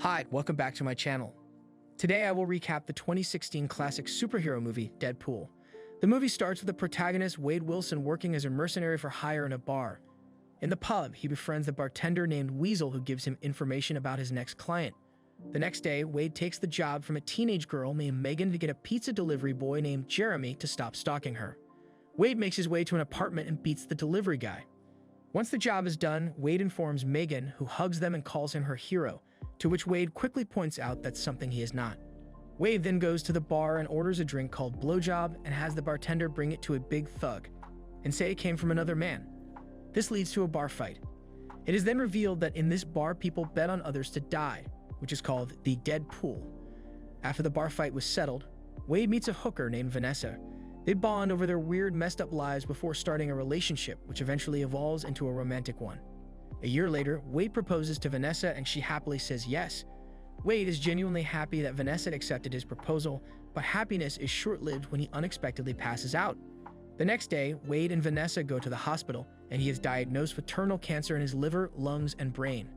Hi, welcome back to my channel. Today I will recap the 2016 classic superhero movie, Deadpool. The movie starts with the protagonist Wade Wilson working as a mercenary for hire in a bar. In the pub, he befriends the bartender named Weasel who gives him information about his next client. The next day, Wade takes the job from a teenage girl named Megan to get a pizza delivery boy named Jeremy to stop stalking her. Wade makes his way to an apartment and beats the delivery guy. Once the job is done, Wade informs Megan, who hugs them and calls him her hero, to which Wade quickly points out that's something he is not. Wade then goes to the bar and orders a drink called Blowjob and has the bartender bring it to a big thug and say it came from another man. This leads to a bar fight. It is then revealed that in this bar people bet on others to die, which is called the Deadpool. After the bar fight was settled, Wade meets a hooker named Vanessa. They bond over their weird, messed up lives before starting a relationship, which eventually evolves into a romantic one. A year later, Wade proposes to Vanessa and she happily says yes. Wade is genuinely happy that Vanessa had accepted his proposal, but happiness is short-lived when he unexpectedly passes out. The next day, Wade and Vanessa go to the hospital, and he is diagnosed with terminal cancer in his liver, lungs, and brain.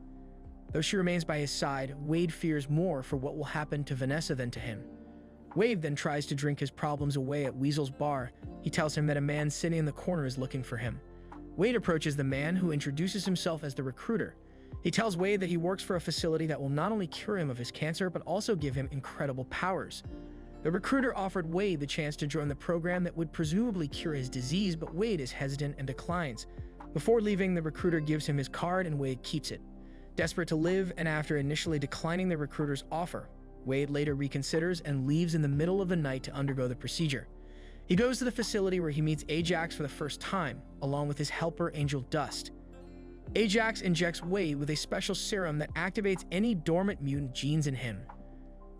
Though she remains by his side, Wade fears more for what will happen to Vanessa than to him. Wade then tries to drink his problems away at Weasel's bar. He tells him that a man sitting in the corner is looking for him. Wade approaches the man, who introduces himself as the recruiter. He tells Wade that he works for a facility that will not only cure him of his cancer, but also give him incredible powers. The recruiter offered Wade the chance to join the program that would presumably cure his disease, but Wade is hesitant and declines. Before leaving, the recruiter gives him his card and Wade keeps it. Desperate to live, and after initially declining the recruiter's offer, Wade later reconsiders and leaves in the middle of the night to undergo the procedure. He goes to the facility where he meets Ajax for the first time, along with his helper Angel Dust. Ajax injects Wade with a special serum that activates any dormant mutant genes in him.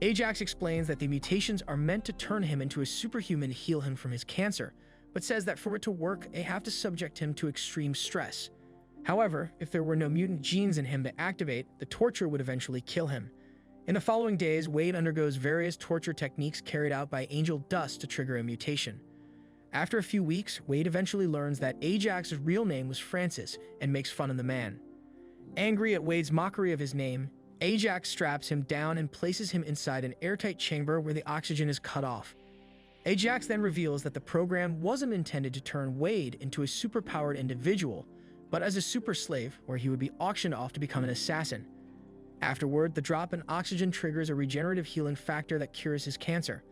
Ajax explains that the mutations are meant to turn him into a superhuman to heal him from his cancer, but says that for it to work, they have to subject him to extreme stress. However, if there were no mutant genes in him to activate, the torture would eventually kill him. In the following days, Wade undergoes various torture techniques carried out by Angel Dust to trigger a mutation. After a few weeks, Wade eventually learns that Ajax's real name was Francis and makes fun of the man. Angry at Wade's mockery of his name, Ajax straps him down and places him inside an airtight chamber where the oxygen is cut off. Ajax then reveals that the program wasn't intended to turn Wade into a superpowered individual, but as a super slave where he would be auctioned off to become an assassin. Afterward, the drop in oxygen triggers a regenerative healing factor that cures his cancer.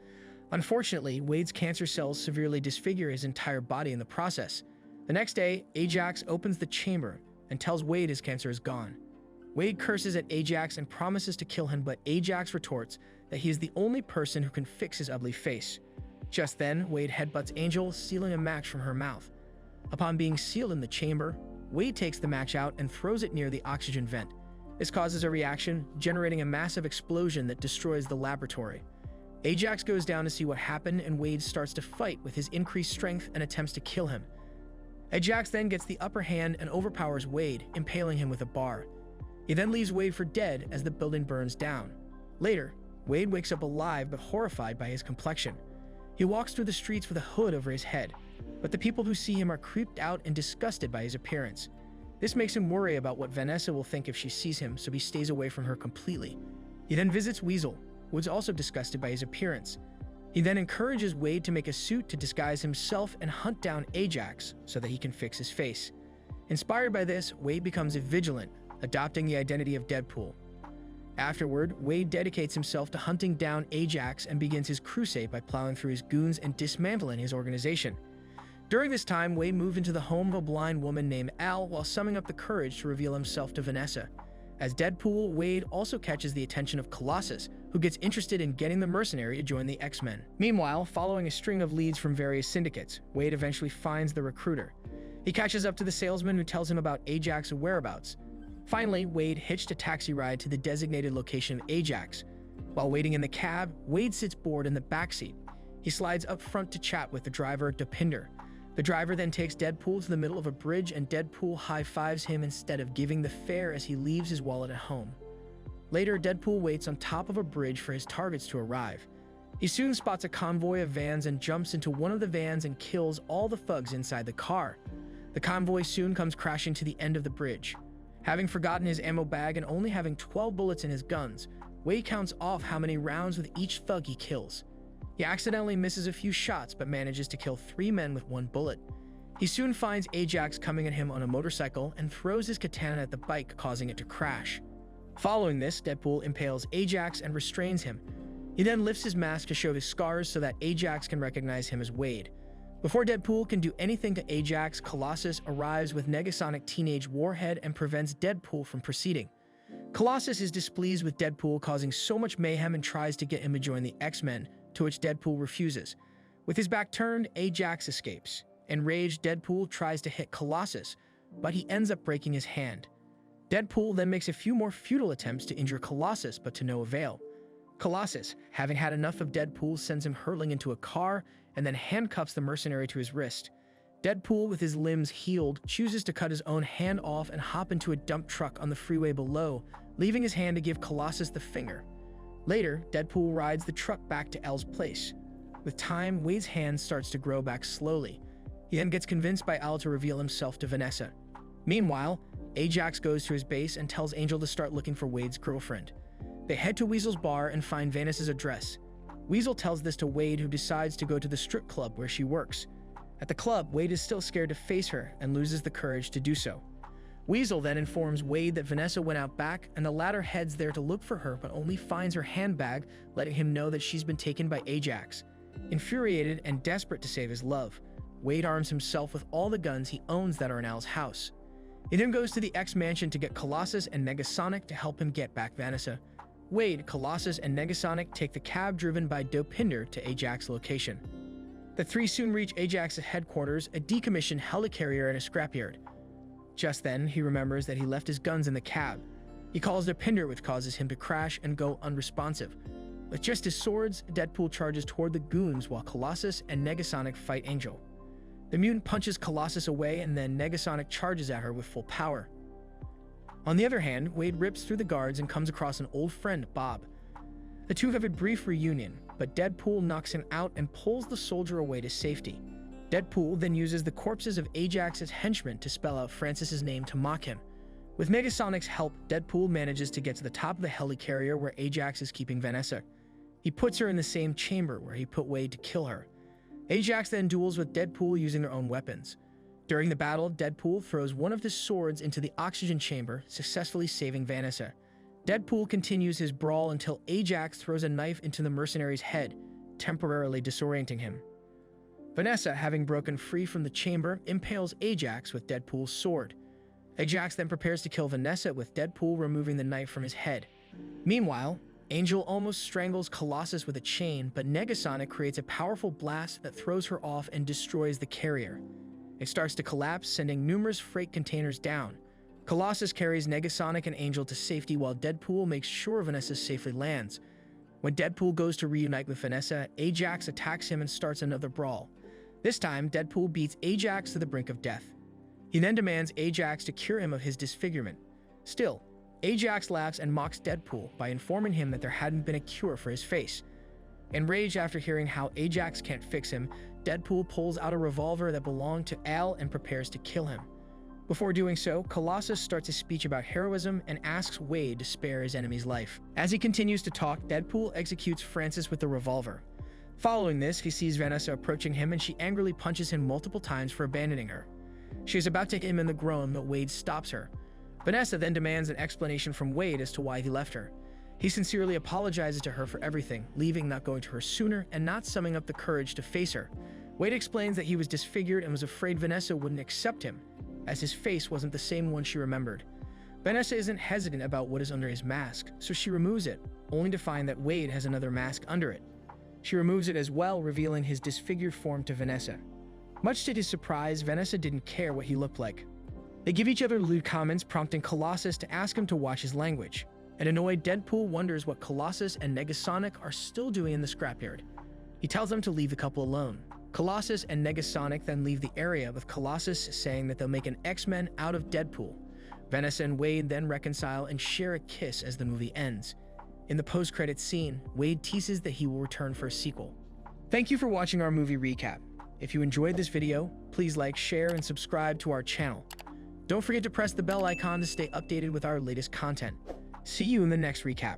Unfortunately, Wade's cancer cells severely disfigure his entire body in the process. The next day, Ajax opens the chamber and tells Wade his cancer is gone. Wade curses at Ajax and promises to kill him, but Ajax retorts that he is the only person who can fix his ugly face. Just then, Wade headbutts Angel, stealing a match from her mouth. Upon being sealed in the chamber, Wade takes the match out and throws it near the oxygen vent. This causes a reaction, generating a massive explosion that destroys the laboratory. Ajax goes down to see what happened, and Wade starts to fight with his increased strength and attempts to kill him. Ajax then gets the upper hand and overpowers Wade, impaling him with a bar. He then leaves Wade for dead as the building burns down. Later, Wade wakes up alive but horrified by his complexion. He walks through the streets with a hood over his head, but the people who see him are creeped out and disgusted by his appearance. This makes him worry about what Vanessa will think if she sees him, so he stays away from her completely. He then visits Weasel, who is also disgusted by his appearance. He then encourages Wade to make a suit to disguise himself and hunt down Ajax so that he can fix his face. Inspired by this, Wade becomes a vigilant, adopting the identity of Deadpool. Afterward, Wade dedicates himself to hunting down Ajax and begins his crusade by plowing through his goons and dismantling his organization. During this time, Wade moved into the home of a blind woman named Al while summing up the courage to reveal himself to Vanessa. As Deadpool, Wade also catches the attention of Colossus, who gets interested in getting the mercenary to join the X-Men. Meanwhile, following a string of leads from various syndicates, Wade eventually finds the recruiter. He catches up to the salesman who tells him about Ajax's whereabouts. Finally, Wade hitched a taxi ride to the designated location of Ajax. While waiting in the cab, Wade sits bored in the backseat. He slides up front to chat with the driver, Depinder. The driver then takes Deadpool to the middle of a bridge and Deadpool high-fives him instead of giving the fare as he leaves his wallet at home. Later, Deadpool waits on top of a bridge for his targets to arrive. He soon spots a convoy of vans and jumps into one of the vans and kills all the thugs inside the car. The convoy soon comes crashing to the end of the bridge. Having forgotten his ammo bag and only having 12 bullets in his guns, Wade counts off how many rounds with each thug he kills. He accidentally misses a few shots but manages to kill 3 men with 1 bullet. He soon finds Ajax coming at him on a motorcycle and throws his katana at the bike, causing it to crash. Following this, Deadpool impales Ajax and restrains him. He then lifts his mask to show his scars so that Ajax can recognize him as Wade. Before Deadpool can do anything to Ajax, Colossus arrives with Negasonic Teenage Warhead and prevents Deadpool from proceeding. Colossus is displeased with Deadpool causing so much mayhem and tries to get him to join the X-Men, to which Deadpool refuses. With his back turned, Ajax escapes. Enraged, Deadpool tries to hit Colossus, but he ends up breaking his hand. Deadpool then makes a few more futile attempts to injure Colossus, but to no avail. Colossus, having had enough of Deadpool, sends him hurtling into a car and then handcuffs the mercenary to his wrist. Deadpool, with his limbs healed, chooses to cut his own hand off and hop into a dump truck on the freeway below, leaving his hand to give Colossus the finger. Later, Deadpool rides the truck back to L's place. With time, Wade's hand starts to grow back slowly. He then gets convinced by Al to reveal himself to Vanessa. Meanwhile, Ajax goes to his base and tells Angel to start looking for Wade's girlfriend. They head to Weasel's bar and find Vanessa's address. Weasel tells this to Wade, who decides to go to the strip club where she works. At the club, Wade is still scared to face her and loses the courage to do so. Weasel then informs Wade that Vanessa went out back, and the latter heads there to look for her but only finds her handbag, letting him know that she's been taken by Ajax. Infuriated and desperate to save his love, Wade arms himself with all the guns he owns that are in Al's house. He then goes to the X-Mansion to get Colossus and Negasonic to help him get back Vanessa. Wade, Colossus, and Negasonic take the cab driven by Dopinder to Ajax's location. The three soon reach Ajax's headquarters, a decommissioned helicarrier and a scrapyard. Just then, he remembers that he left his guns in the cab. He calls Dopinder, which causes him to crash and go unresponsive. With just his swords, Deadpool charges toward the goons while Colossus and Negasonic fight Angel. The mutant punches Colossus away and then Negasonic charges at her with full power. On the other hand, Wade rips through the guards and comes across an old friend, Bob. The two have a brief reunion, but Deadpool knocks him out and pulls the soldier away to safety. Deadpool then uses the corpses of Ajax's henchmen to spell out Francis's name to mock him. With Negasonic's help, Deadpool manages to get to the top of the helicarrier where Ajax is keeping Vanessa. He puts her in the same chamber where he put Wade to kill her. Ajax then duels with Deadpool using their own weapons. During the battle, Deadpool throws one of his swords into the oxygen chamber, successfully saving Vanessa. Deadpool continues his brawl until Ajax throws a knife into the mercenary's head, temporarily disorienting him. Vanessa, having broken free from the chamber, impales Ajax with Deadpool's sword. Ajax then prepares to kill Vanessa, with Deadpool removing the knife from his head. Meanwhile, Angel almost strangles Colossus with a chain, but Negasonic creates a powerful blast that throws her off and destroys the carrier. It starts to collapse, sending numerous freight containers down. Colossus carries Negasonic and Angel to safety while Deadpool makes sure Vanessa safely lands. When Deadpool goes to reunite with Vanessa, Ajax attacks him and starts another brawl. This time, Deadpool beats Ajax to the brink of death. He then demands Ajax to cure him of his disfigurement. Still, Ajax laughs and mocks Deadpool by informing him that there hadn't been a cure for his face. Enraged after hearing how Ajax can't fix him, Deadpool pulls out a revolver that belonged to Al and prepares to kill him. Before doing so, Colossus starts a speech about heroism and asks Wade to spare his enemy's life. As he continues to talk, Deadpool executes Francis with the revolver. Following this, he sees Vanessa approaching him and she angrily punches him multiple times for abandoning her. She is about to hit him in the groin, but Wade stops her. Vanessa then demands an explanation from Wade as to why he left her. He sincerely apologizes to her for everything, leaving, not going to her sooner, and not summing up the courage to face her. Wade explains that he was disfigured and was afraid Vanessa wouldn't accept him, as his face wasn't the same one she remembered. Vanessa isn't hesitant about what is under his mask, so she removes it, only to find that Wade has another mask under it. She removes it as well, revealing his disfigured form to Vanessa. Much to his surprise, Vanessa didn't care what he looked like. They give each other lewd comments, prompting Colossus to ask him to watch his language. An annoyed Deadpool wonders what Colossus and Negasonic are still doing in the scrapyard. He tells them to leave the couple alone. Colossus and Negasonic then leave the area, with Colossus saying that they'll make an X-Men out of Deadpool. Vanessa and Wade then reconcile and share a kiss as the movie ends. In the post-credits scene, Wade teases that he will return for a sequel. Thank you for watching our movie recap. If you enjoyed this video, please like, share, and subscribe to our channel. Don't forget to press the bell icon to stay updated with our latest content. See you in the next recap.